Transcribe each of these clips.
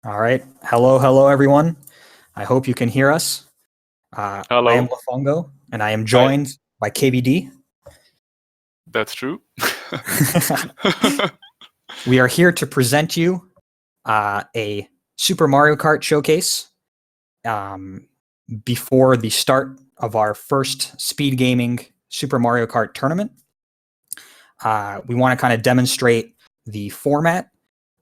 All right. Hello, everyone. I hope you can hear us. I am Hello. Lafongo, and I am Hi. joined by KBD. That's true. We are here to present you a Super Mario Kart showcase um, before the start of our first speed gaming Super Mario Kart tournament. We want to kind of demonstrate the format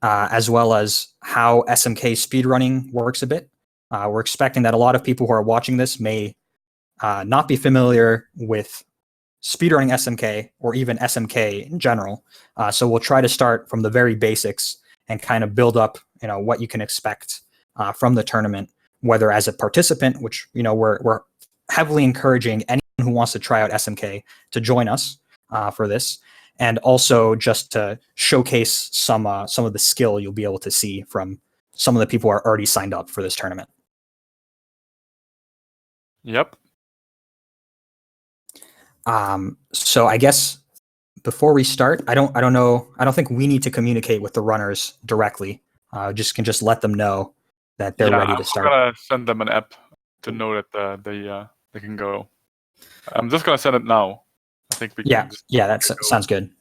as well as how SMK speedrunning works a bit. We're expecting that a lot of people who are watching this may not be familiar with speedrunning SMK or even SMK in general. So we'll try to start from the very basics and kind of build up, what you can expect from the tournament, whether as a participant, which we're heavily encouraging anyone who wants to try out SMK to join us for this, and also just to showcase some of the skill you'll be able to see from some of the people who are already signed up for this tournament. Yep. So I guess before we start, I don't know. I don't think we need to communicate with the runners directly. Just let them know that they're ready to start. I'm gonna send them an app to know that they can go. I'm just gonna send it now. I think we can. Yeah, that sounds good.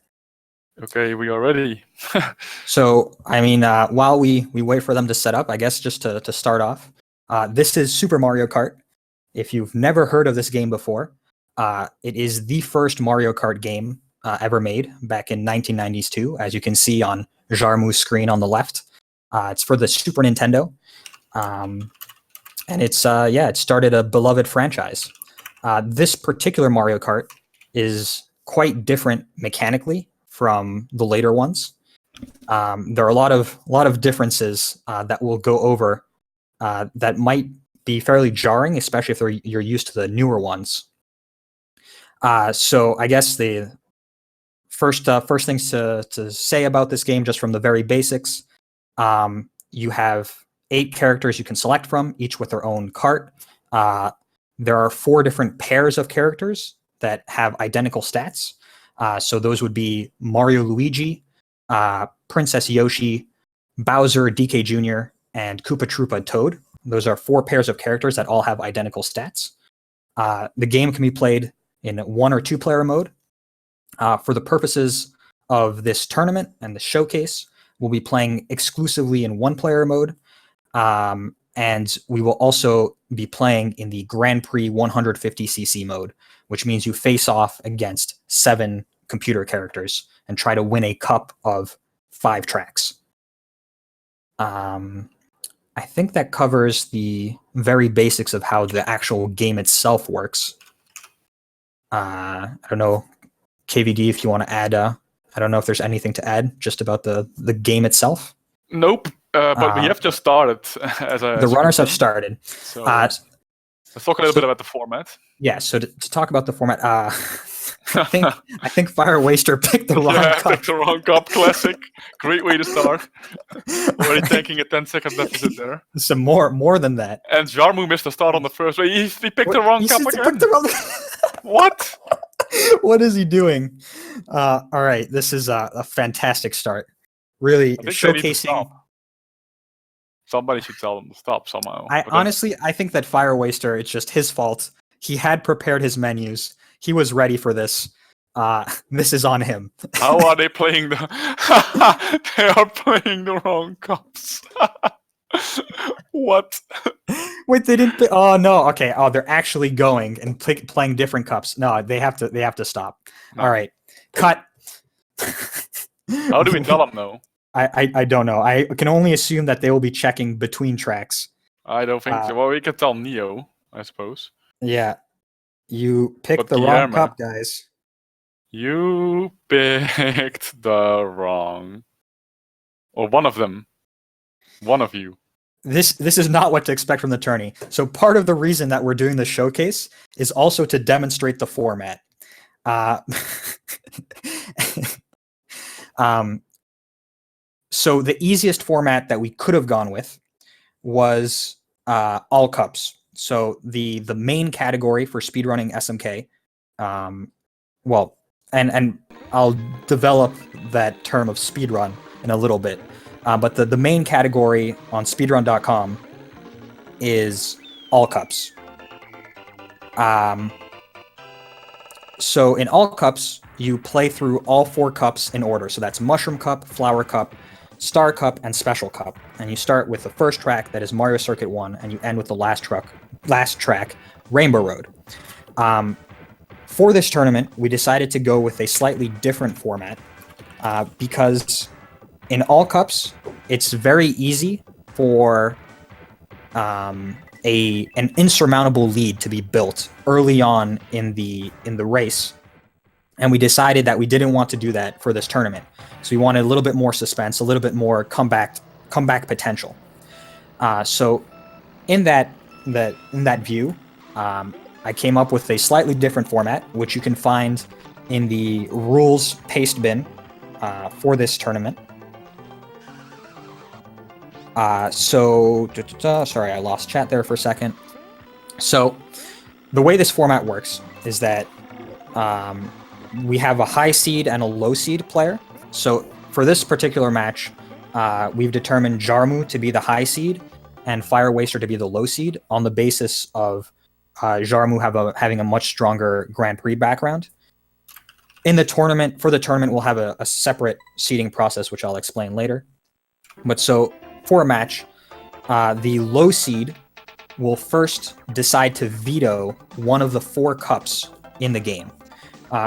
Okay, we are ready. So I mean, while we wait for them to set up, I guess just to start off, this is Super Mario Kart. If you've never heard of this game before, it is the first Mario Kart game ever made back in 1992, as you can see on JarmOu's screen on the left. It's for the Super Nintendo, and it started a beloved franchise. This particular Mario Kart is quite different mechanically from the later ones. There are a lot of differences that we'll go over that might be fairly jarring, especially if you're used to the newer ones. So I guess the first things to say about this game, just from the very basics, you have 8 characters you can select from, each with their own kart. There are 4 different pairs of characters that have identical stats. So those would be Mario Luigi, Princess Yoshi, Bowser DK Jr., and Koopa Troopa Toad. Those are 4 pairs of characters that all have identical stats. The game can be played in 1 or 2 player mode. For the purposes of this tournament and the showcase, we'll be playing exclusively in 1 player mode. And we will also be playing in the Grand Prix 150cc mode, which means you face off against 7 computer characters and try to win a cup of 5 tracks. I think that covers the very basics of how the actual game itself works. I don't know, KVD, if you want to add, I don't know if there's anything to add just about the game itself. Nope. But we have just started. The runners have started. So let's talk a little bit about the format. Yeah. So to talk about the format, I think Firewaster picked the wrong cup. Picked the wrong cup. Classic. Great way to start. Already taking a 10-second deficit there. Some more than that. And JarmOu missed the start on the first way. He picked the wrong cup again. What? What is he doing? All right, this is a fantastic start. Really showcasing. Somebody should tell them to stop somehow. I think that Firewaster, it's just his fault. He had prepared his menus. He was ready for this. This is on him. How are they playing the? They are playing the wrong cups. What? Wait, they didn't. Oh no. Okay. Oh, they're actually going and playing different cups. No, they have to stop. No. All right, cut. How do we tell them though? I don't know. I can only assume that they will be checking between tracks. I don't think so. Well, we can tell Neo, I suppose. Yeah. You picked the wrong cup, guys. You picked the wrong... Or one of them. One of you. This is not what to expect from the tourney. So part of the reason that we're doing the showcase is also to demonstrate the format. So the easiest format that we could have gone with was all cups. So the main category for speedrunning SMK, and I'll develop that term of speedrun in a little bit. But the main category on speedrun.com is all cups. So in all cups, you play through all 4 cups in order. So that's Mushroom Cup, Flower Cup, Star Cup, and Special Cup. And you start with the first track, that is Mario Circuit 1, and you end with the last track, Rainbow Road. For this tournament, we decided to go with a slightly different format because in all cups, it's very easy for an insurmountable lead to be built early on in the race, and we decided that we didn't want to do that for this tournament. So we wanted a little bit more suspense, a little bit more comeback potential. So in that view, I came up with a slightly different format, which you can find in the rules paste bin for this tournament. Sorry, I lost chat there for a second. So the way this format works is that we have a high seed and a low seed player. So for this particular match, we've determined JarmOu to be the high seed and Firewaster to be the low seed on the basis of JarmOu having a much stronger Grand Prix background. For the tournament, we'll have a separate seeding process, which I'll explain later. But so for a match, the low seed will first decide to veto one of the 4 cups in the game.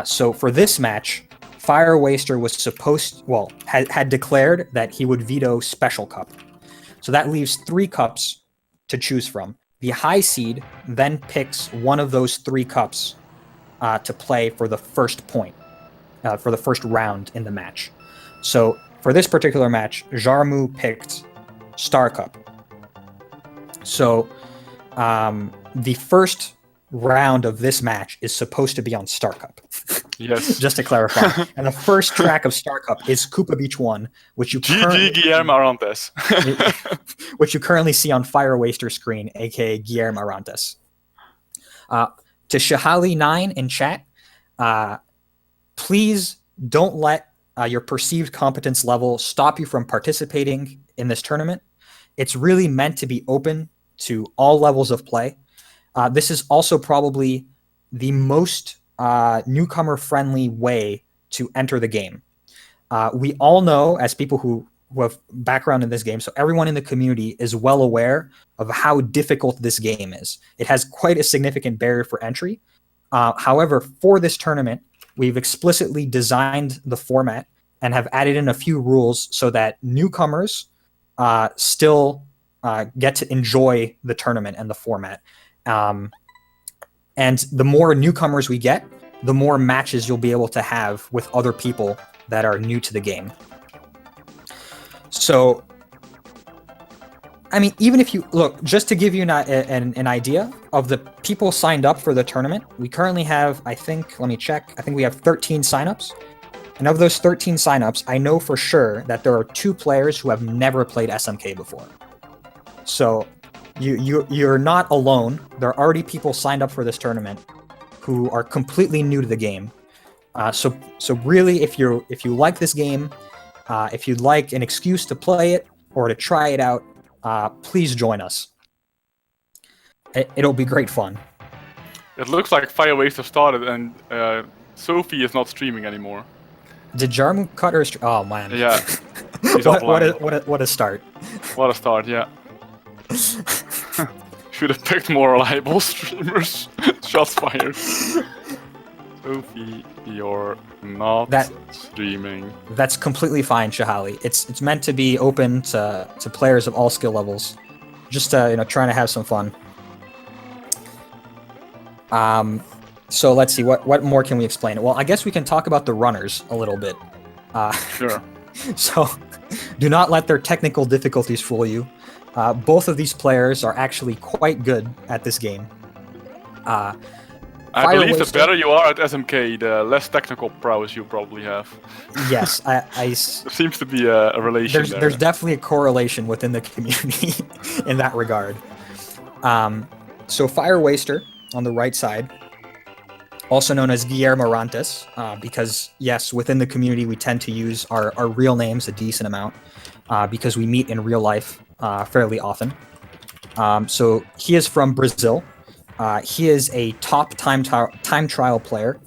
So for this match, Firewaster was had declared that he would veto Special Cup. So that leaves 3 cups to choose from. The high seed then picks one of those 3 cups to play for the first point, for the first round in the match. So for this particular match, JarmOu picked Star Cup. So the first round of this match is supposed to be on Star Cup. Yes. Just to clarify. And the first track of Star Cup is Koopa Beach 1, which you Guillermo Arantes. which you currently see on Firewaster's screen, aka Guillermo Arantes. To Shahali9 in chat, please don't let your perceived competence level stop you from participating in this tournament. It's really meant to be open to all levels of play. This is also probably the most newcomer-friendly way to enter the game. We all know, as people who have background in this game, so everyone in the community is well aware of how difficult this game is. It has quite a significant barrier for entry. However, for this tournament, we've explicitly designed the format and have added in a few rules so that newcomers still get to enjoy the tournament and the format. And the more newcomers we get, the more matches you'll be able to have with other people that are new to the game. So, I mean, even if you look, just to give you an idea of the people signed up for the tournament, we currently have, let me check, I think we have 13 signups. And of those 13 signups, I know for sure that there are 2 players who have never played SMK before. So you're not alone. There are already people signed up for this tournament who are completely new to the game. So really, if you like this game, if you'd like an excuse to play it or to try it out, please join us. It'll be great fun. It looks like Firewaster started and Sophie is not streaming anymore. Did JarmOu cut her stream? Oh man. Yeah. what a start. What a start, yeah. Should have picked more reliable streamers. Shots fired. Sophie, you're not streaming. That's completely fine, Shahali. It's meant to be open to players of all skill levels. Just trying to have some fun. So let's see, what more can we explain? Well, I guess we can talk about the runners a little bit. Sure. So, do not let their technical difficulties fool you. Both of these players are actually quite good at this game. I believe the better you are at SMK, the less technical prowess you probably have. Yes, there seems to be a relation there. There's definitely a correlation within the community in that regard. So Firewaster on the right side, also known as Guillermo Arantes, because yes, within the community we tend to use our real names a decent amount. because we meet in real life fairly often. So he is from Brazil. He is a top time trial player.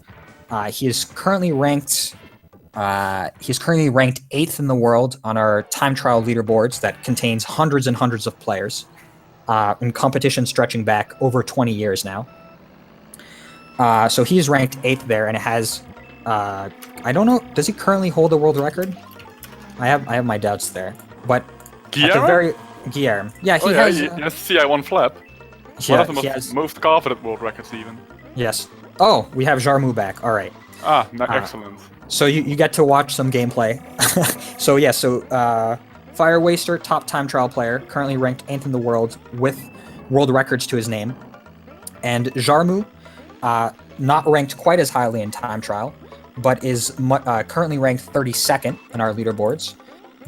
He is currently ranked. He's currently ranked 8th in the world on our time trial leaderboards that contains hundreds and hundreds of players in competition stretching back over 20 years now. So he's ranked 8th there, and it has. I don't know. Does he currently hold a world record? I have my doubts there, but Guillermo? Guillermo. Yeah, he has CI1 flap. Yeah, One of the most coveted world records, even. Yes. Oh, we have JarmOu back. All right. Excellent. So you get to watch some gameplay. So Firewaster, top time trial player, currently ranked 8th in the world with world records to his name. And JarmOu, not ranked quite as highly in time trial, but is currently ranked 32nd in our leaderboards,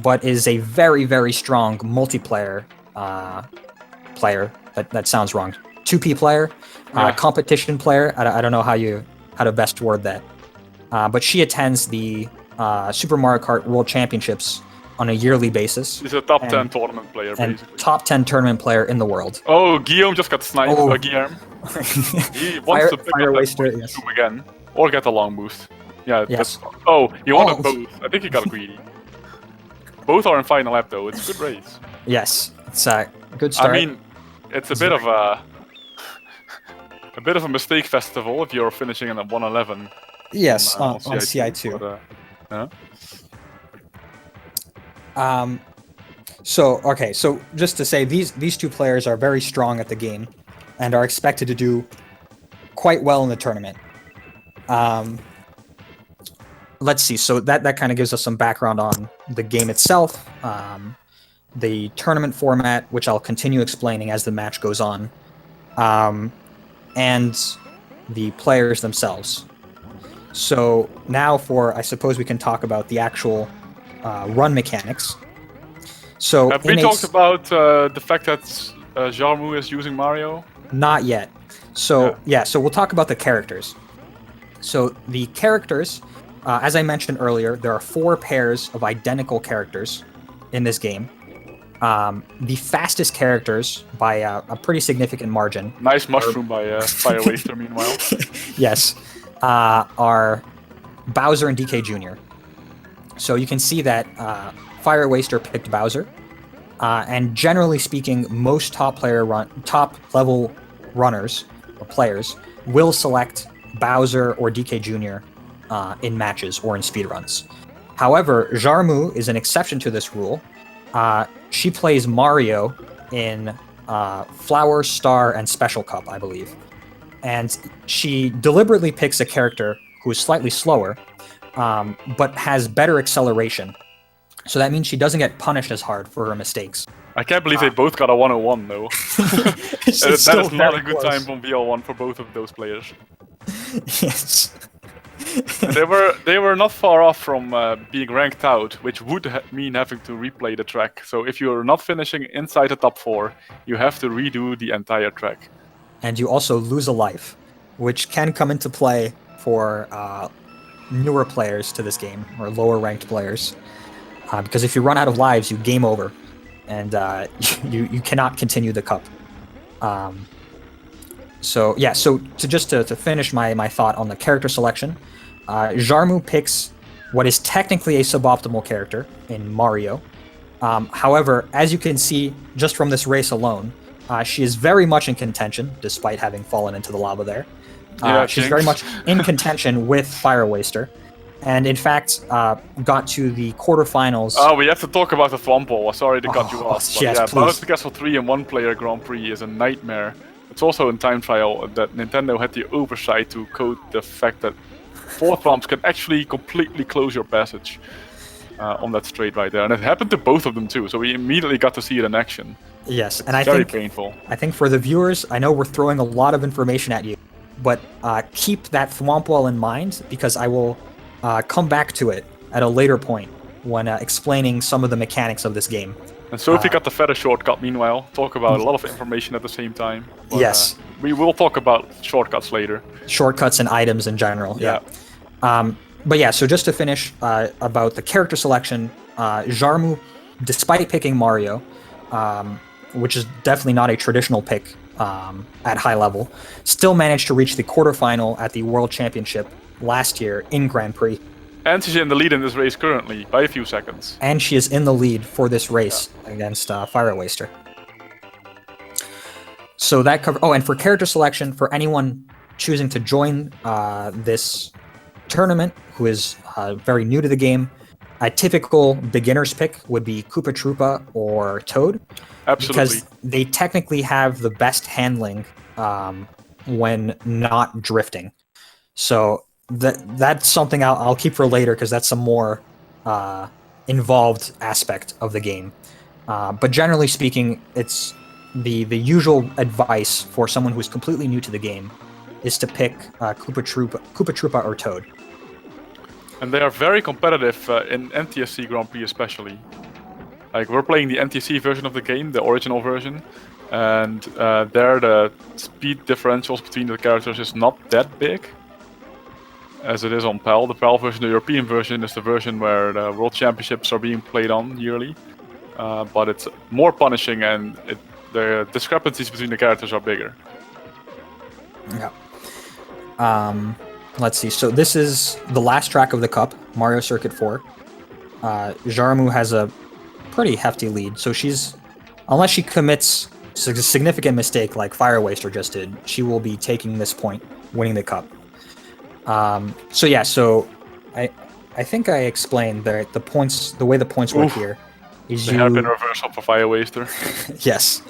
but is a very, very strong multiplayer player. That sounds wrong. 2P player, competition player. I don't know how to best word that. But she attends the Super Mario Kart World Championships on a yearly basis. He's a top 10 tournament player, basically. Top 10 tournament player in the world. Oh, Guillaume just got sniped. Guillaume. He wants to pick up that again. Or get a long boost. Yeah. Yes. He wanted both. I think he got greedy. Both are in final lap, though. It's a good race. Yes. It's a good start. I mean, it's a bit of a mistake festival if you're finishing in a 111. Yes, on CI2. So just to say, these two players are very strong at the game, and are expected to do quite well in the tournament. Let's see. So that kind of gives us some background on the game itself, the tournament format, which I'll continue explaining as the match goes on, and the players themselves. So now I suppose we can talk about the actual run mechanics. So have we talked about the fact that JarmOu is using Mario? Not yet. So so we'll talk about the characters. So the characters, as I mentioned earlier, there are 4 pairs of identical characters in this game. The fastest characters by a pretty significant margin. Nice mushroom by Firewaster, meanwhile. Yes. Are Bowser and DK Jr. So you can see that Firewaster picked Bowser, and generally speaking, most top level runners or players will select Bowser or DK Jr. In matches or in speedruns. However, JarmOu is an exception to this rule. She plays Mario in Flower, Star, and Special Cup, I believe. And she deliberately picks a character who is slightly slower, but has better acceleration. So that means she doesn't get punished as hard for her mistakes. I can't believe they both got a 101, though. That is not a good time from VL1 for both of those players. Yes. They were not far off from being ranked out, which would mean having to replay the track. So if you're not finishing inside the top 4, you have to redo the entire track. And you also lose a life, which can come into play for newer players to this game, or lower ranked players. Because if you run out of lives, you game over, and you cannot continue the cup. So to finish my thought on the character selection, JarmOu picks what is technically a suboptimal character in Mario. However, as you can see just from this race alone, she is very much in contention, despite having fallen into the lava there. She's very much in contention with Firewaster, and in fact got to the quarterfinals. Oh, we have to talk about the Thwomp Wall. Sorry to cut you off. Yes, but please. Bowser Castle 3 and 1-player Grand Prix is a nightmare. It's also in time trial that Nintendo had the oversight to code the fact that 4 thwomps can actually completely close your passage on that straight right there. And it happened to both of them too, so we immediately got to see it in action. Yes, and it's very painful. I think for the viewers, I know we're throwing a lot of information at you, but keep that Thwomp Wall in mind, because I will come back to it at a later point when explaining some of the mechanics of this game. And Sophie got the feather shortcut, meanwhile. Talk about a lot of information at the same time. But, yes. We will talk about shortcuts later. Shortcuts and items in general, yeah. But yeah, so just to finish about the character selection, JarmOu despite picking Mario, which is definitely not a traditional pick at high level, still managed to reach the quarterfinal at the World Championship last year in Grand Prix. And she's in the lead in this race currently by a few seconds. And she is in the lead for this race against Firewaster. So that cover. Oh, and for character selection, for anyone choosing to join this tournament who is very new to the game, a typical beginner's pick would be Koopa Troopa or Toad. Absolutely. Because they technically have the best handling when not drifting. So that's something I'll keep for later because that's some more involved aspect of the game. But generally speaking, it's the usual advice for someone who's completely new to the game is to pick Koopa Troopa or Toad. And they are very competitive in NTSC Grand Prix especially. Like, we're playing the NTSC version of the game, the original version, and there the speed differentials between the characters is not that big, as it is on PAL. The PAL version, the European version, is the version where the World Championships are being played on yearly, but it's more punishing and the discrepancies between the characters are bigger. Yeah. Let's see. So this is the last track of the Cup, Mario Circuit 4. JarmOu has a pretty hefty lead, so unless she commits a significant mistake like Firewaster just did, she will be taking this point, winning the Cup. So I think I explained the points, the way the points work here. Is they have been reversal for Firewaster. Yes,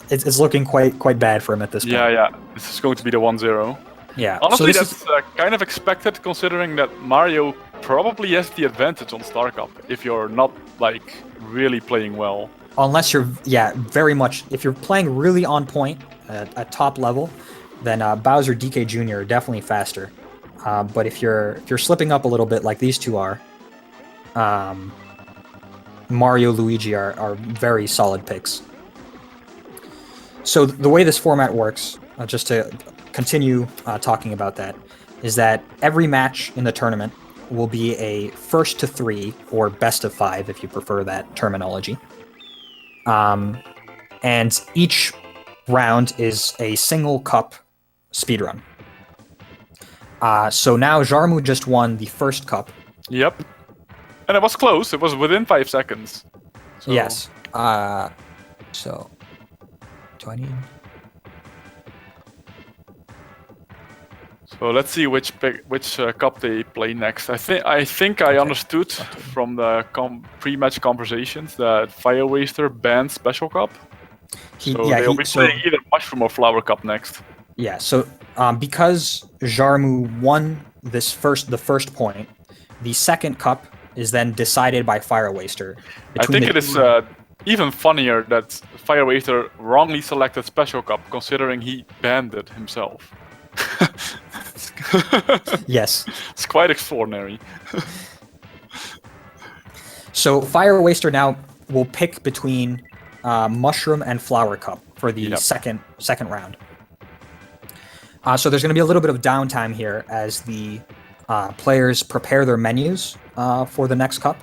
it's looking quite bad for him at this point. Yeah. This is going to be the 1-0. Yeah. Honestly, that's kind of expected, considering that Mario probably has the advantage on Star Cup if you're not like really playing well. Unless you're, very much. If you're playing really on point at top level, then Bowser, DK Jr. are definitely faster. But if you're slipping up a little bit, like these two are, Mario, Luigi are very solid picks. So the way this format works, just to continue talking about that, is that every match in the tournament will be a first to 3 or best of 5 if you prefer that terminology. And each round is a single cup speedrun. So now JarmOu just won the first cup. Yep. And it was close. It was within 5 seconds. So. Yes. So do I need... So let's see which cup they play next. I think I understood from the pre-match conversations that Firewaster banned Special Cup. They'll be playing either Mushroom or Flower Cup next. Yeah. So because JarmOu won the first point, the second cup is then decided by Firewaster. I think it is even funnier that Firewaster wrongly selected Special Cup, considering he banned it himself. Yes. It's quite extraordinary. So Firewaster now will pick between Mushroom and Flower Cup for the second round. So there's going to be a little bit of downtime here as the players prepare their menus for the next cup.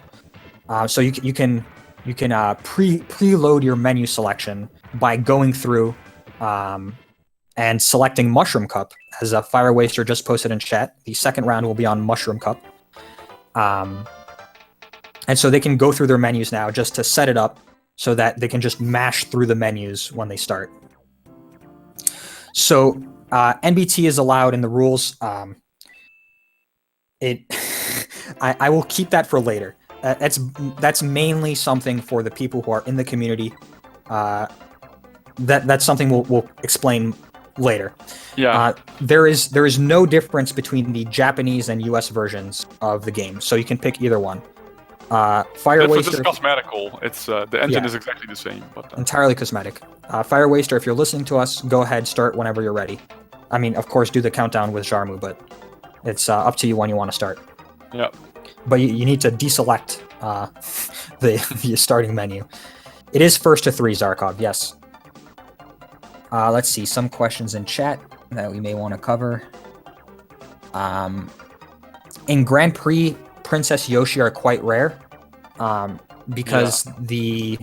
So you can preload your menu selection by going through and selecting Mushroom Cup. As Firewaster just posted in chat, the second round will be on Mushroom Cup. And so they can go through their menus now just to set it up so that they can just mash through the menus when they start. So NBT is allowed in the rules. I will keep that for later. That's mainly something for the people who are in the community. That's something we'll explain later. Yeah. There is no difference between the Japanese and US versions of the game, so you can pick either one. Firewaster. It's cosmetical. It's the engine is exactly the same, but entirely cosmetic. Firewaster, if you're listening to us, go ahead, start whenever you're ready. I mean, of course, do the countdown with JarmOu, but it's up to you when you want to start. Yeah. But you need to deselect the starting menu. It is first to 3, Zarkov. Yes. Let's see, some questions in chat that we may want to cover. In Grand Prix, Princess Yoshi are quite rare. because the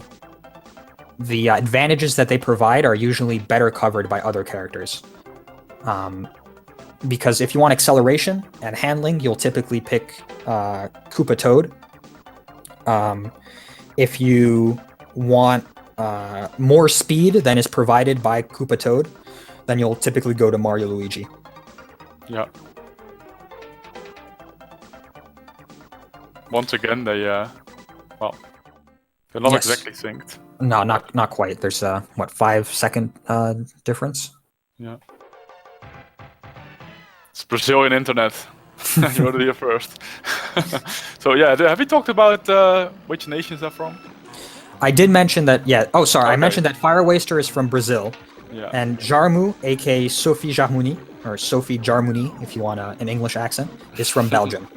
advantages that they provide are usually better covered by other characters. Because if you want acceleration and handling, you'll typically pick Koopa Toad. If you want more speed than is provided by Koopa Toad, then you'll typically go to Mario Luigi. Yeah. Once again, they're not exactly synced. No, not quite. There's 5-second difference. Yeah. It's Brazilian internet. You heard it here first. So yeah, have we talked about which nations they're from? I did mention that. Yeah. Oh, sorry. Okay. I mentioned that Firewaster is from Brazil. Yeah. And JarmOu, aka Sophie Jarmouni, or Sophie Jarmouni, if you want an English accent, is from Belgium.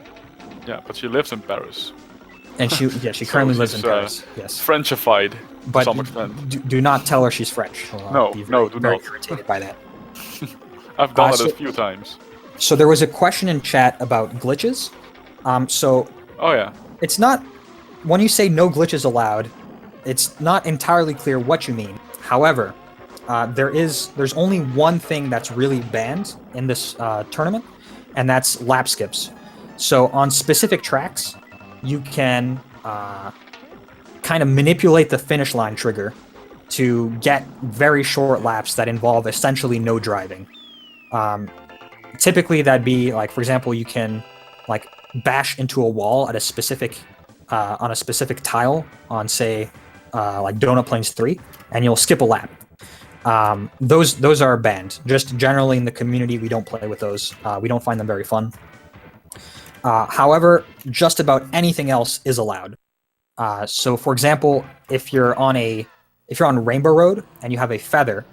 Yeah, but she lives in Paris. And she currently lives in Paris. Yes. Frenchified But to some extent. do not tell her she's French. No, be do very not. irritated by that. I've done it a few times. So there was a question in chat about glitches. Oh yeah. It's not, when you say no glitches allowed, it's not entirely clear what you mean. However, there's only one thing that's really banned in this tournament, and that's lap skips. So on specific tracks, you can kind of manipulate the finish line trigger to get very short laps that involve essentially no driving. Typically, that'd be like, for example, you can like bash into a wall at a specific on a specific tile on, say, like Donut Plains 3, and you'll skip a lap. Those are banned. Just generally in the community, we don't play with those. We don't find them very fun. However, just about anything else is allowed. So, for example, if you're on Rainbow Road and you have a feather,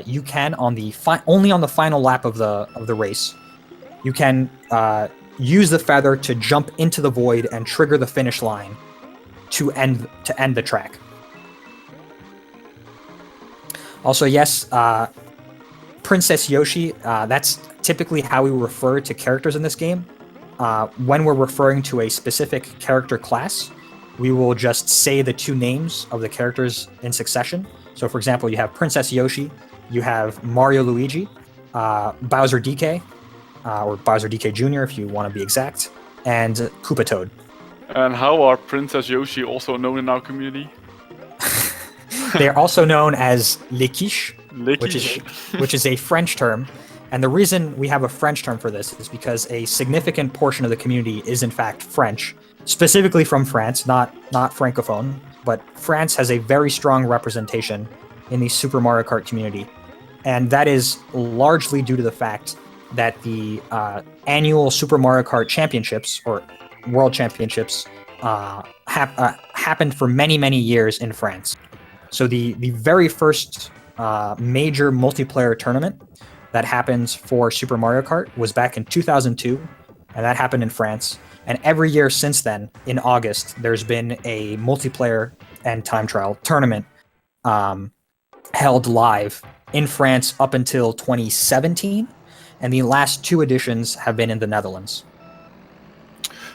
you can only on the final lap of the race, you can use the feather to jump into the void and trigger the finish line to end the track. Also, yes, Princess Yoshi. That's typically how we refer to characters in this game. When we're referring to a specific character class, we will just say the two names of the characters in succession. So, for example, you have Princess Yoshi, you have Mario Luigi, Bowser DK, or Bowser DK Jr. if you want to be exact, and Koopa Toad. And how are Princess Yoshi also known in our community? They are also known as les quiches, Les which quiches. is a French term. And the reason we have a French term for this is because a significant portion of the community is in fact French, specifically from France, not Francophone, but France has a very strong representation in the Super Mario Kart community. And that is largely due to the fact that the annual Super Mario Kart Championships, or World Championships, happened for many, many years in France. So the very first major multiplayer tournament that happens for Super Mario Kart was back in 2002, and that happened in France. And every year since then, in August, there's been a multiplayer and time trial tournament held live in France up until 2017, and the last two editions have been in the Netherlands.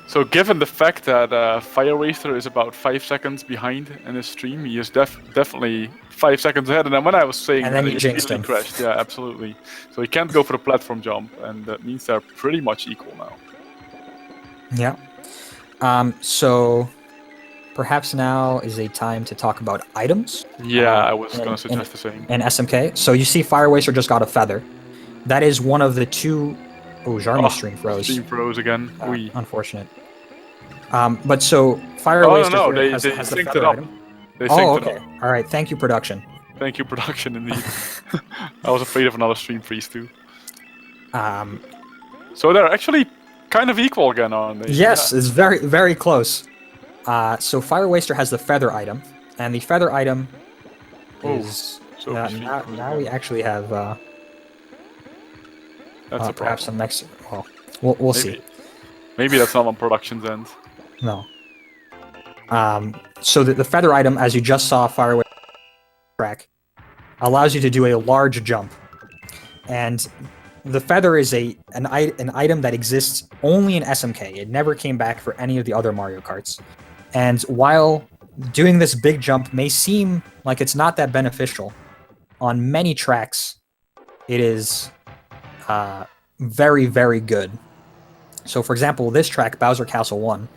So given the fact that Firewaster is about 5 seconds behind in his stream, he is definitely 5 seconds ahead. And then when I was saying and then that, you he jinxed him. crashed. Yeah, absolutely. So he can't go for the platform jump, and that means they're pretty much equal now. Yeah. So perhaps now is a time to talk about items. Yeah, I was going to suggest the same. In SMK. So you see Firewaster just got a feather. That is one of the two... Oh, Jarmo stream froze. Stream froze again. Unfortunate. But so Firewaster has the synced feather it up. item. They synced Okay. it up. All right. Thank you, production. Thank you, production, indeed. I was afraid of another stream freeze, too. So they're actually kind of equal again, aren't they? Yes, it's very, very close. So Firewaster has the feather item, and the feather item is... So now we actually have... That's a perhaps some problem. next... Well, we'll see. Maybe that's not on production's end. No. So the feather item, as you just saw Firewaster track, allows you to do a large jump. And the feather is an item that exists only in SMK. It never came back for any of the other Mario Karts. And while doing this big jump may seem like it's not that beneficial, on many tracks, it is very, very good. So, for example, this track, Bowser Castle 1,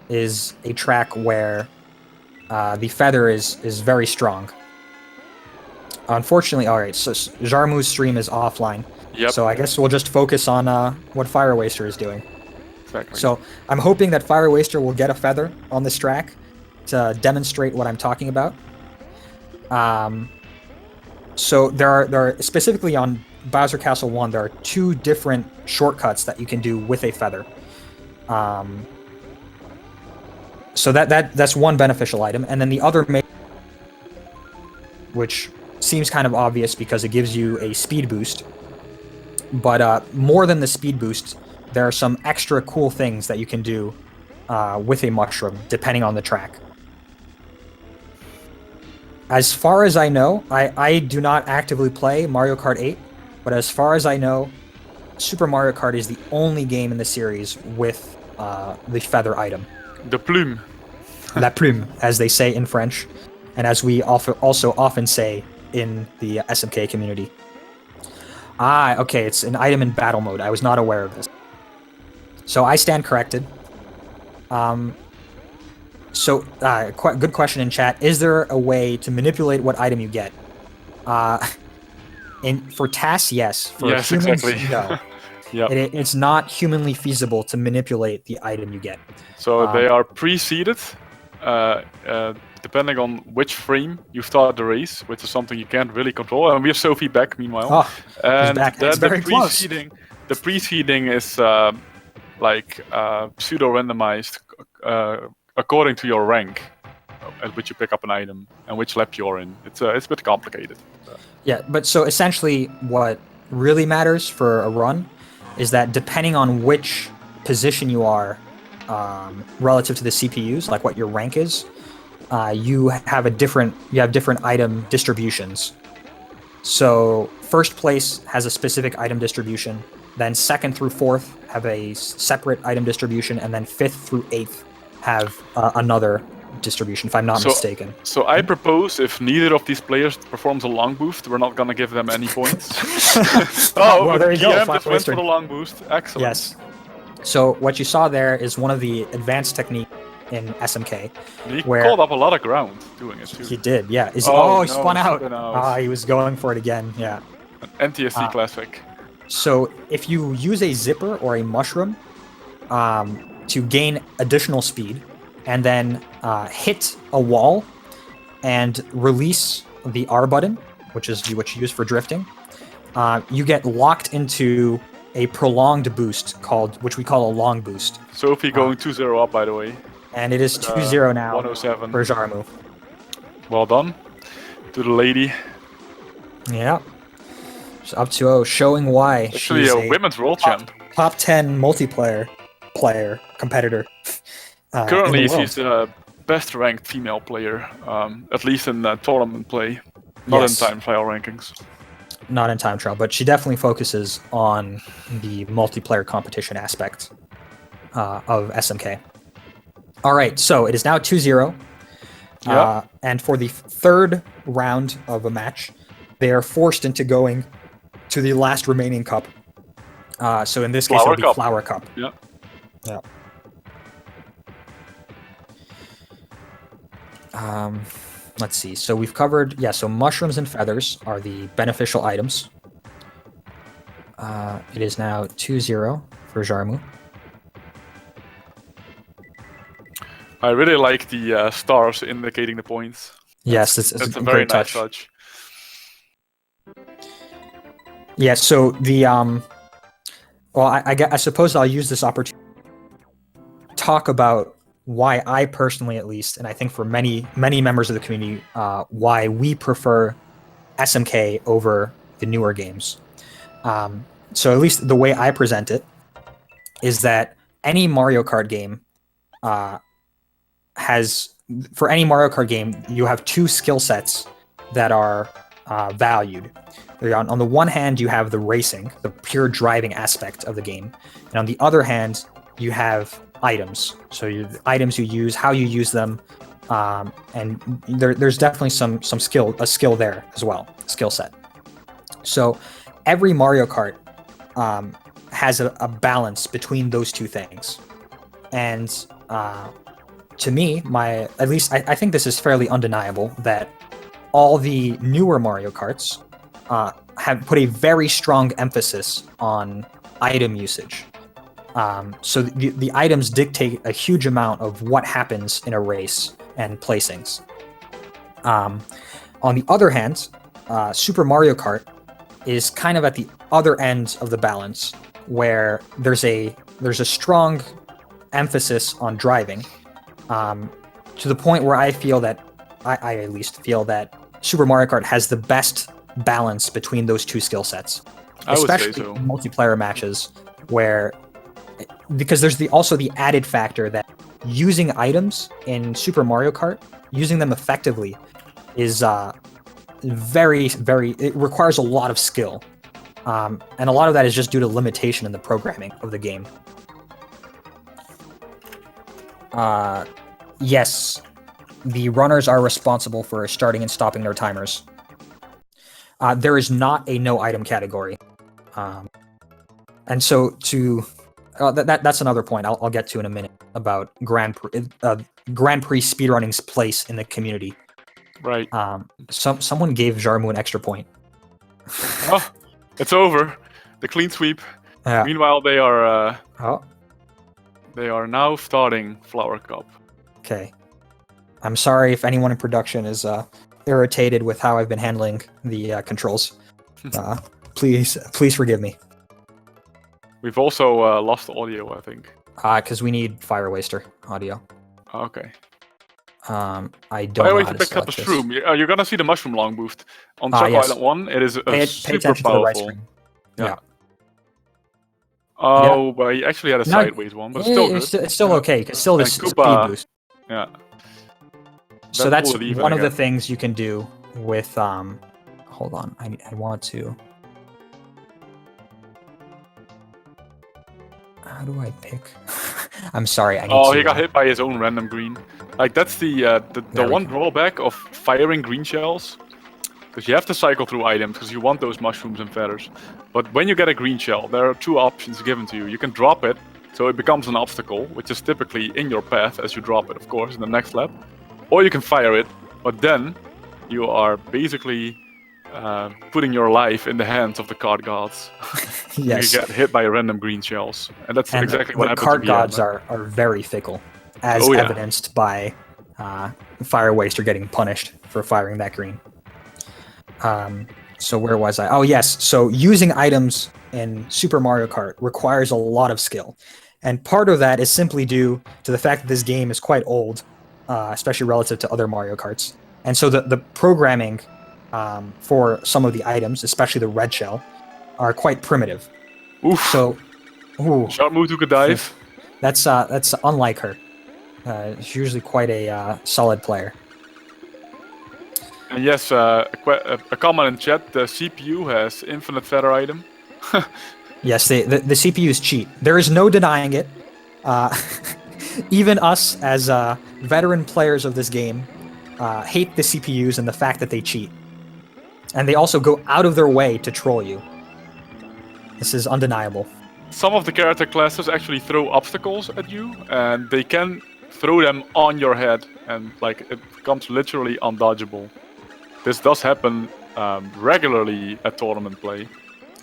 is a track where the feather is very strong. Unfortunately, all right, so JarmOu's stream is offline. Yep. So I guess we'll just focus on what Firewaster is doing. Exactly. So I'm hoping that Firewaster will get a feather on this track to demonstrate what I'm talking about. So there are specifically on Bowser Castle 1, there are 2 different shortcuts that you can do with a feather. So that's one beneficial item, and then the other which seems kind of obvious because it gives you a speed boost. But more than the speed boost, there are some extra cool things that you can do with a mushroom, depending on the track. As far as I know, I do not actively play Mario Kart 8, but as far as I know, Super Mario Kart is the only game in the series with the feather item. The plume. La plume, as they say in French, and as we also often say in the SMK community. Okay, it's an item in battle mode. I was not aware of this. So I stand corrected. Good question in chat. Is there a way to manipulate what item you get? For tasks, yes. For yes, humans, exactly. no. Yep. It's not humanly feasible to manipulate the item you get. So they are pre-seeded, depending on which frame you start the race, which is something you can't really control. And we have Sophie back, meanwhile. Oh, and back. It's very close. The pre-seeding is pseudo-randomized according to your rank at which you pick up an item and which lap you're in. It's a bit complicated. Yeah, but so essentially what really matters for a run is that depending on which position you are relative to the CPUs, like what your rank is, you have different item distributions. So first place has a specific item distribution, then second through fourth have a separate item distribution, and then fifth through eighth have another distribution, if I'm not mistaken. So I propose if neither of these players performs a long boost, we're not gonna give them any points. Well, there you go. Just went for the long boost. Excellent. Yes. So what you saw there is one of the advanced techniques in SMK. He called up a lot of ground doing it too. He did, yeah. He spun out. He was going for it again, yeah. An NTSC classic. So if you use a zipper or a mushroom to gain additional speed, and then hit a wall and release the R button, which is what you use for drifting, you get locked into a prolonged boost which we call a long boost. Sophie going 2-0 up, by the way. And it is 2-0 now 107 for JarmOu. Well done to the lady. Yeah. She's up 2-0, showing why actually she's a women's world champ. Top 10 multiplayer competitor. Currently, she's the best ranked female player, at least in tournament play, not in time trial rankings. Not in time trial, but she definitely focuses on the multiplayer competition aspect of SMK. All right, so it is now 2-0. And for the third round of a match, they are forced into going to the last remaining cup. So in this case, it'll be Flower Cup. Yeah. Yeah. Let's see. So we've covered, so mushrooms and feathers are the beneficial items. It is now 2-0 for JarmOu. I really like the stars indicating the points. Yes, it's a very nice touch. Yeah, so the I suppose I'll use this opportunity to talk about why I personally, at least, and I think for many members of the community, why we prefer SMK over the newer games. So at least the way I present it is that any Mario Kart game for any Mario Kart game, you have two skill sets that are valued. On the one hand, you have the racing, the pure driving aspect of the game, and on the other hand, you have items. So the items you use, how you use them, and there's definitely a skill there as well, skill set. So every Mario Kart has a balance between those two things, and to me, at least I think this is fairly undeniable that all the newer Mario Karts have put a very strong emphasis on item usage. So the items dictate a huge amount of what happens in a race and placings. On the other hand, Super Mario Kart is kind of at the other end of the balance, where there's a strong emphasis on driving, to the point where I feel that I at least feel that Super Mario Kart has the best balance between those two skill sets, especially in multiplayer matches, because there's also the added factor that using items in Super Mario Kart, using them effectively, is it requires a lot of skill, and a lot of that is just due to limitation in the programming of the game. Yes, the runners are responsible for starting and stopping their timers. There is not a no item category, and so that's another point I'll get to in a minute about Grand Prix speedrunning's place in the community. Right. Someone gave JarmOu an extra point. Oh, it's over. The clean sweep. Yeah. Meanwhile, they are now starting Flower Cup. Okay. I'm sorry if anyone in production is irritated with how I've been handling the controls. Please forgive me. We've also lost audio, I think. Because we need Firewaster audio. Okay. I don't know how to picked up a select shroom. this. You're gonna see the mushroom long boost on Choco yes. Island 1. It is Pay super attention to the right powerful. screen. Yeah. Oh, yeah. But he actually had a sideways one, but still good. It's still okay, because still this speed boost. Yeah. So that's one of the things you can do with hold on, I want to. How do I pick? I'm sorry, I need to... he got hit by his own random green. Like, that's the one drawback of firing green shells. Because you have to cycle through items, because you want those mushrooms and feathers. But when you get a green shell, there are two options given to you. You can drop it, so it becomes an obstacle, which is typically in your path as you drop it, of course, in the next lap. Or you can fire it, but then you are basically putting your life in the hands of the kart gods. Yes. You get hit by random green shells. And that's exactly what happened to the kart gods are very fickle, as evidenced by Firewaster getting punished for firing that green. So where was I? Oh, yes. So using items in Super Mario Kart requires a lot of skill. And part of that is simply due to the fact that this game is quite old, especially relative to other Mario Karts. And so the programming for some of the items, especially the red shell, are quite primitive. Oof. So, JarmOu took a dive. That's unlike her. She's usually quite a solid player. And yes, a comment in chat, the CPU has infinite feather item. Yes, the CPUs cheat. There is no denying it. Even us, as veteran players of this game, hate the CPUs and the fact that they cheat. And they also go out of their way to troll you. This is undeniable. Some of the character classes actually throw obstacles at you, and they can throw them on your head, and like it becomes literally undodgeable. This does happen regularly at tournament play.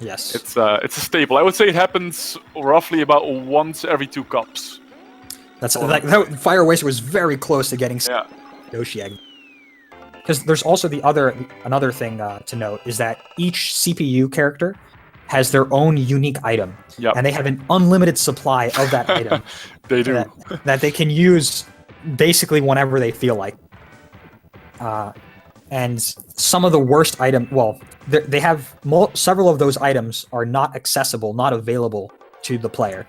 Yes. It's a staple. I would say it happens roughly about once every 2 cups. That's like Firewaster was very close to getting Yoshi Egg. Because there's also another thing to note is that each CPU character has their own unique item, and they have an unlimited supply of that item. They do. That they can use basically whenever they feel like. And some of the worst they have several of those items are not accessible, not available to the player.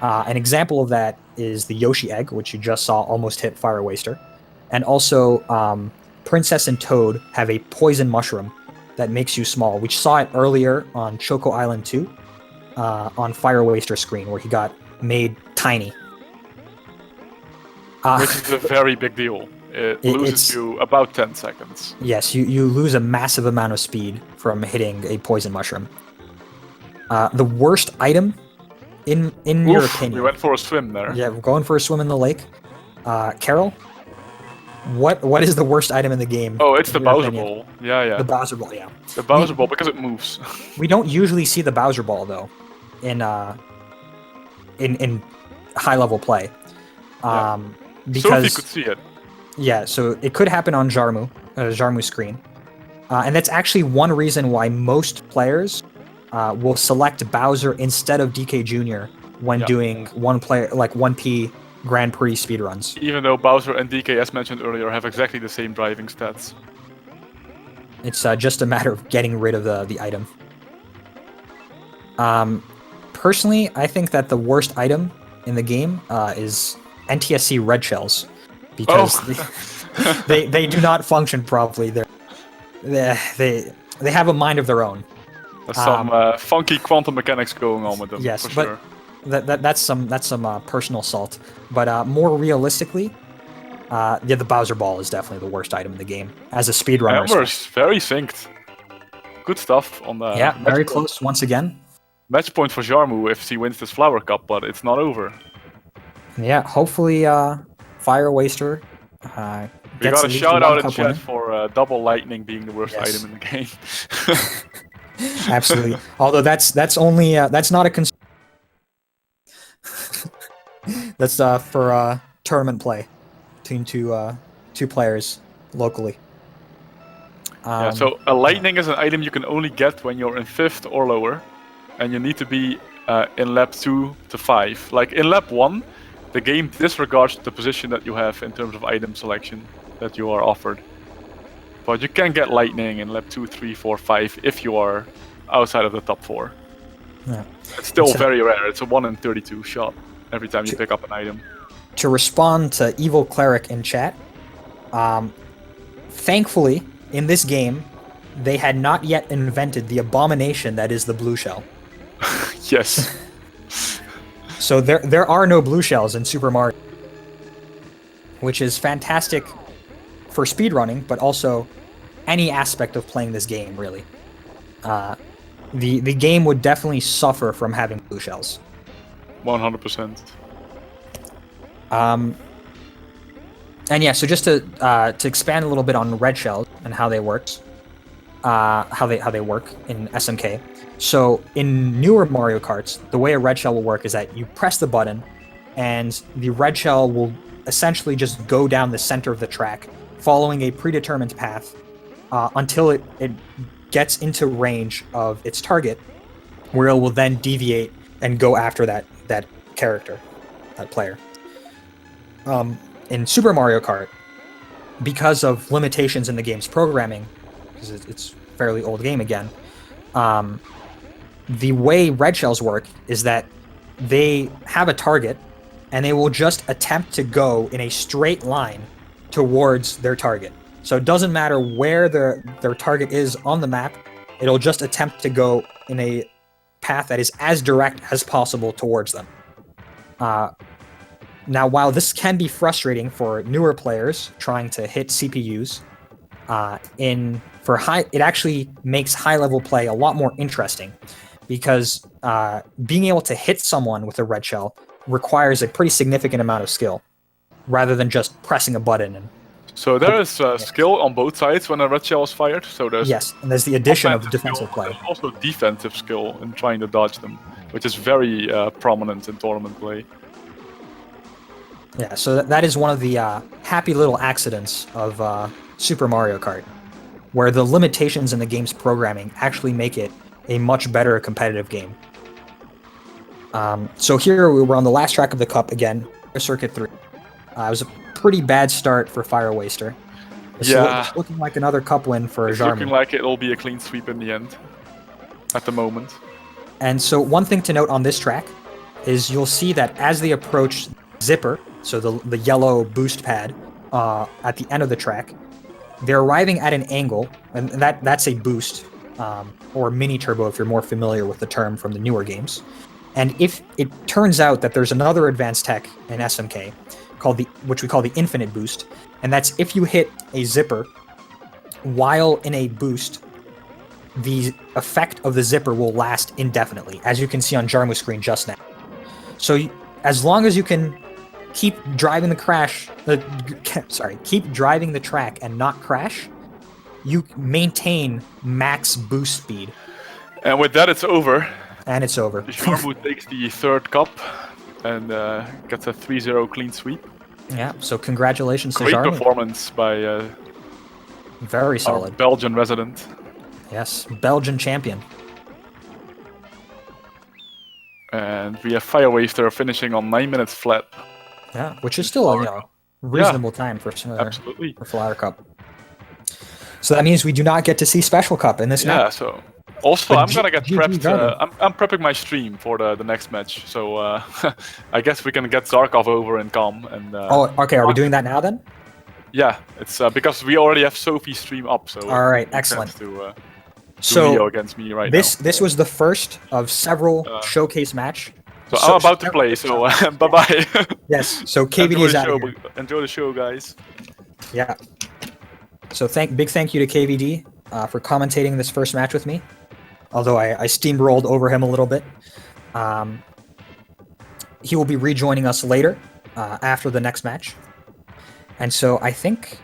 An example of that is the Yoshi Egg, which you just saw almost hit Firewaster. And also, Princess and Toad have a poison mushroom that makes you small. We saw it earlier on Choco Island 2, on Firewaster's screen, where he got made tiny. Which is a very big deal. It loses you about 10 seconds. Yes, you lose a massive amount of speed from hitting a poison mushroom. The worst item, in your opinion... We went for a swim there. Yeah, we're going for a swim in the lake. Carol, what is the worst item in the game? Oh, it's the Bowser Ball. Yeah. The Bowser Ball, yeah. The Bowser Ball, because it moves. We don't usually see the Bowser Ball, though, in high-level play. Because Sophie could see it. Yeah, so it could happen on JarmOu screen. And that's actually one reason why most players will select Bowser instead of DK Jr. when doing 1P Grand Prix speedruns. Even though Bowser and DK, as mentioned earlier, have exactly the same driving stats. It's just a matter of getting rid of the item. Personally, I think that the worst item in the game is NTSC red shells, because they do not function properly. They have a mind of their own. There's some funky quantum mechanics going on with them. Yes, for but sure. that's some personal salt. But more realistically, the Bowser Ball is definitely the worst item in the game as a speedrunner. We're very synced. Good stuff on the. Yeah, very close once again. Match point for JarmOu if she wins this Flower Cup, but it's not over. Yeah, hopefully Firewaster We got a shout out in chat for Double Lightning being the worst item in the game. Absolutely. Although that's only that's not a concern. That's for tournament play between two players locally. So a lightning is an item you can only get when you're in 5th or lower, and you need to be in lap 2 to 5. Like in lap 1, the game disregards the position that you have in terms of item selection that you are offered. But you can get lightning in lap 2, 3, 4, 5 if you are outside of the top 4. Yeah. It's still very rare. It's a 1 in 32 shot every time you pick up an item. To respond to Evil Cleric in chat, thankfully, in this game, they had not yet invented the abomination that is the blue shell. Yes. So there are no blue shells in Super Mario, which is fantastic for speedrunning, but also any aspect of playing this game, really. The game would definitely suffer from having blue shells. 100%. And yeah, so just to expand a little bit on red shells and how they work, how they work in SMK. So in newer Mario Karts, the way a red shell will work is that you press the button, and the red shell will essentially just go down the center of the track, following a predetermined path until it gets into range of its target, where it will then deviate and go after that character, that player. In Super Mario Kart, because of limitations in the game's programming, because it's a fairly old game again, the way red shells work is that they have a target, and they will just attempt to go in a straight line towards their target. So it doesn't matter where their target is on the map, it'll just attempt to go in a path that is as direct as possible towards them. Now, while this can be frustrating for newer players trying to hit CPUs, it actually makes high-level play a lot more interesting, because being able to hit someone with a red shell requires a pretty significant amount of skill, rather than just pressing a button. So there is skill on both sides when a red shell is fired. So there's and there's the addition of defensive play. There's also defensive skill in trying to dodge them, which is very prominent in tournament play. Yeah, so that is one of the happy little accidents of Super Mario Kart, where the limitations in the game's programming actually make it a much better competitive game. So here we're on the last track of the cup again, Circuit 3. It was a pretty bad start for Firewaster. It's looking like another cup win for JarmOu. It's looking like it'll be a clean sweep in the end, at the moment. And so one thing to note on this track is you'll see that as they approach Zipper, so the yellow boost pad at the end of the track, they're arriving at an angle, and that's a boost, or mini turbo if you're more familiar with the term from the newer games. And if it turns out that there's another advanced tech in SMK, which we call the infinite boost, and that's if you hit a zipper while in a boost, the effect of the zipper will last indefinitely, as you can see on JarmOu's screen just now. So as long as you can keep driving the track and not crash, you maintain max boost speed. And with that, it's over. And it's over. JarmOu takes the third cup and gets a 3-0 clean sweep. Yeah, so congratulations to Great JarmOu. performance by Very our solid. Belgian resident. Yes, Belgian champion. And we have Firewaster finishing on 9 minutes flat. Yeah, which is still a reasonable time for Absolutely. for Flower Cup. So that means we do not get to see Special Cup in this match. Yeah, so also But I'm gonna get GG prepped. Garden. I'm prepping my stream for the next match, so I guess we can get Zarkov over and come. And Oh, okay. Are we doing that now then? yeah, it's because we already have Sophie's stream up, so All right, it makes sense excellent. to So Leo against me right this was the first of several showcase match. now. So I'm about to play, so bye bye. Yes. So KVD is out of here. Enjoy the show, guys. Yeah. So big thank you to KVD for commentating this first match with me. Although I steamrolled over him a little bit. He will be rejoining us later after the next match. And so I think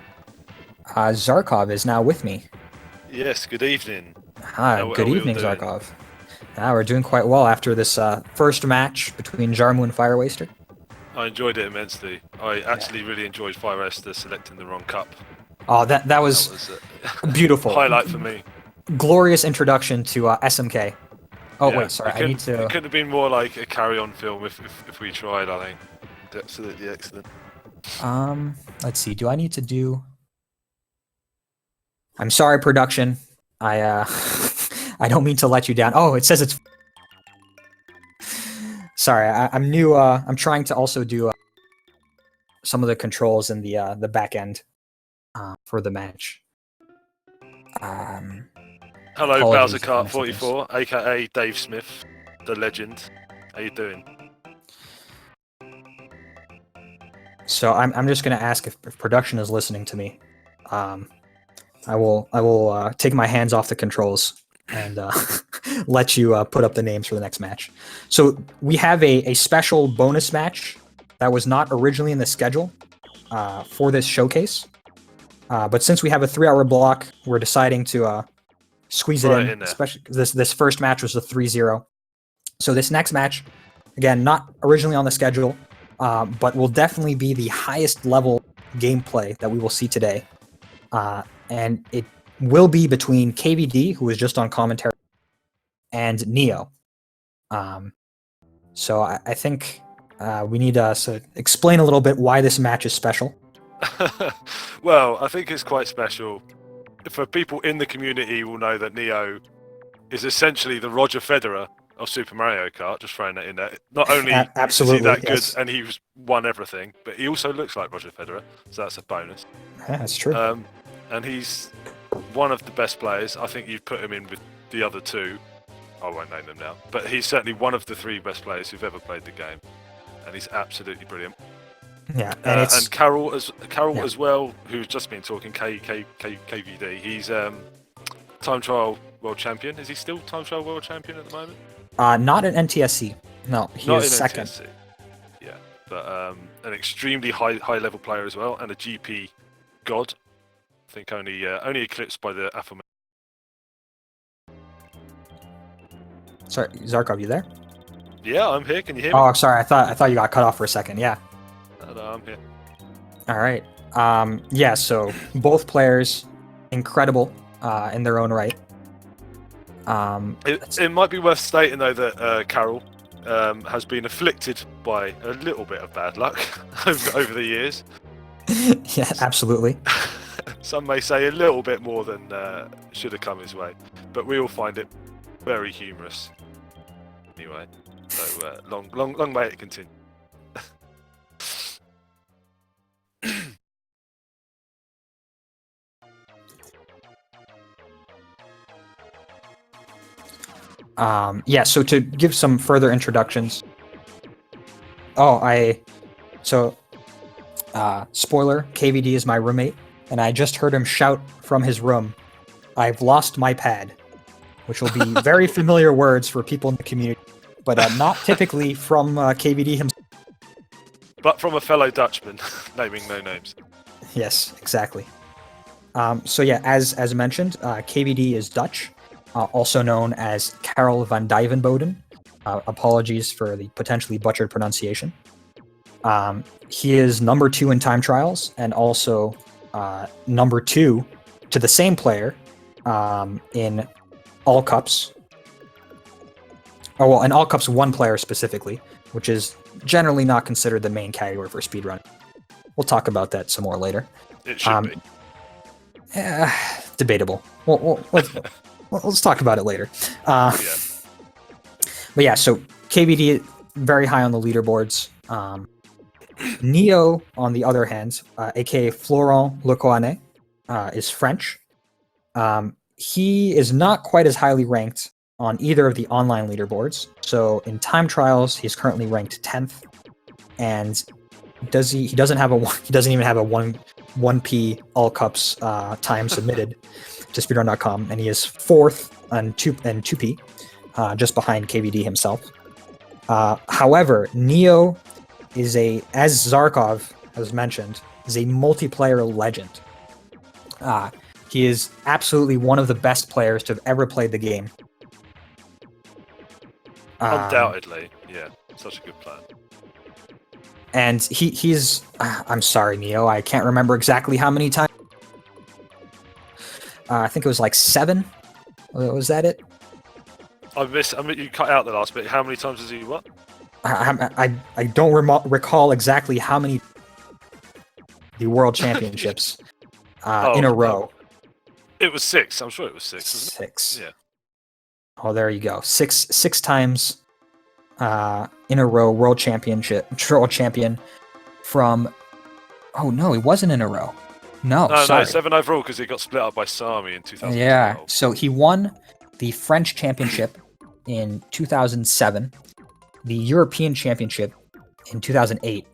Zarkov is now with me. Yes, good evening. Hi, good evening, Zarkov. We're doing quite well after this first match between JarmOu and Firewaster. I enjoyed it immensely. I actually really enjoyed Firewaster selecting the wrong cup. Oh, that was a beautiful. highlight for me. Glorious introduction to SMK. Oh, Yeah, wait, sorry, I need to... It could have been more like a carry-on film if we tried, I think. Absolutely excellent. Let's see, do I need to do... I'm sorry, production. I don't mean to let you down. Oh, it says it's... Sorry, I'm new. I'm trying to also do some of the controls in the back end for the match. Hello, Apologies Bowser for Kart missing this. 44, aka Dave Smith, the legend. How you doing? So I'm just gonna ask if production is listening to me. I will take my hands off the controls and let you put up the names for the next match. So we have a special bonus match that was not originally in the schedule for this showcase. But since we have a 3-hour block, we're deciding to squeeze it Right in, in there. especially because this first match was a 3-0. So this next match, again, not originally on the schedule, but will definitely be the highest level gameplay that we will see today. And it will be between KVD, who was just on commentary, and Neo. So I think we need to explain a little bit why this match is special. Well, I think it's quite special. For people in the community will know that Neo is essentially the Roger Federer of Super Mario Kart, just throwing that in there. Not only Absolutely, is he that yes. good and he's won everything, but he also looks like Roger Federer, so that's a bonus. Yeah, that's true. And he's one of the best players. I think you'd put him in with the other two. I won't name them now, but he's certainly one of the 3 best players who've ever played the game, and he's absolutely brilliant. Yeah, and it's And Carol Yeah. as well, who's just been talking KVD. He's time trial world champion. Is he still time trial world champion at the moment? not an NTSC. No, he Not is in second. NTSC. Yeah, but an extremely high level player as well, and a GP god. I think only eclipsed by the aforementioned. Sorry, Zarkov, you there? Yeah, I'm here. Can you hear me? Oh, sorry. I thought you got cut off for a second. Yeah. No, I'm here. All right. Yeah. So both players, incredible in their own right. It might be worth stating though that Carol has been afflicted by a little bit of bad luck over the years. Yeah, absolutely. Some may say a little bit more than should have come his way, but we all find it very humorous. Anyway, so long may it continue. Yeah. So to give some further introductions. Oh, Spoiler, KVD is my roommate, and I just heard him shout from his room, "I've lost my pad," which will be very familiar words for people in the community, but not typically from KVD himself. But from a fellow Dutchman, naming no names. Yes, exactly. So yeah, as mentioned, KVD is Dutch, also known as Karel van Dijvenboden. Apologies for the potentially butchered pronunciation. He is number 2 in time trials, and also number 2 to the same player in all cups. Oh well, in all cups, one player specifically, which is generally not considered the main category for speedrun. We'll talk about that some more later. It should be. Debatable. Let's talk about it later. Yeah. But yeah, so KVD very high on the leaderboards. Neo, on the other hand, aka Florent Lecoane, is French. He is not quite as highly ranked on either of the online leaderboards. So in time trials, he's currently ranked 10th, and he doesn't even have a 1p all cups time submitted to speedrun.com, and he is 4th and 2p, just behind KVD himself. However, Neo is as Zarkov has mentioned, is a multiplayer legend. He is absolutely one of the best players to have ever played the game. Undoubtedly, yeah, such a good player. And he's I'm sorry, Neo, I can't remember exactly how many times. I think it was like 7. Was that it? I mean, you cut out the last bit. How many times has he what? I don't recall exactly how many the World Championships in a row. It was 6. I'm sure it was 6. 6. Yeah. Oh, there you go. 6 times in a row world champion from. Oh no, it wasn't in a row. No, sorry. No, 7 overall because it got split up by Sami in 2012. Yeah, so he won the French Championship in 2007, the European Championship in 2008,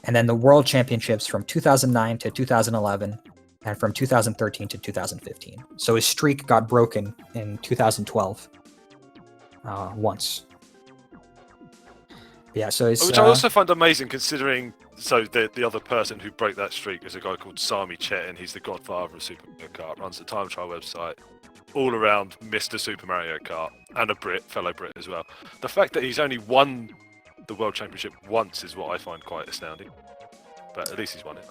and then the World Championships from 2009 to 2011, and from 2013 to 2015. So his streak got broken in 2012 once. Yeah, so it's, which I also find amazing considering. So the other person who broke that streak is a guy called Sami Chetin. He's the godfather of Super Mario Kart, runs the time trial website, all around Mr. Super Mario Kart, and a fellow Brit as well. The fact that he's only won the World Championship once is what I find quite astounding. But at least he's won it.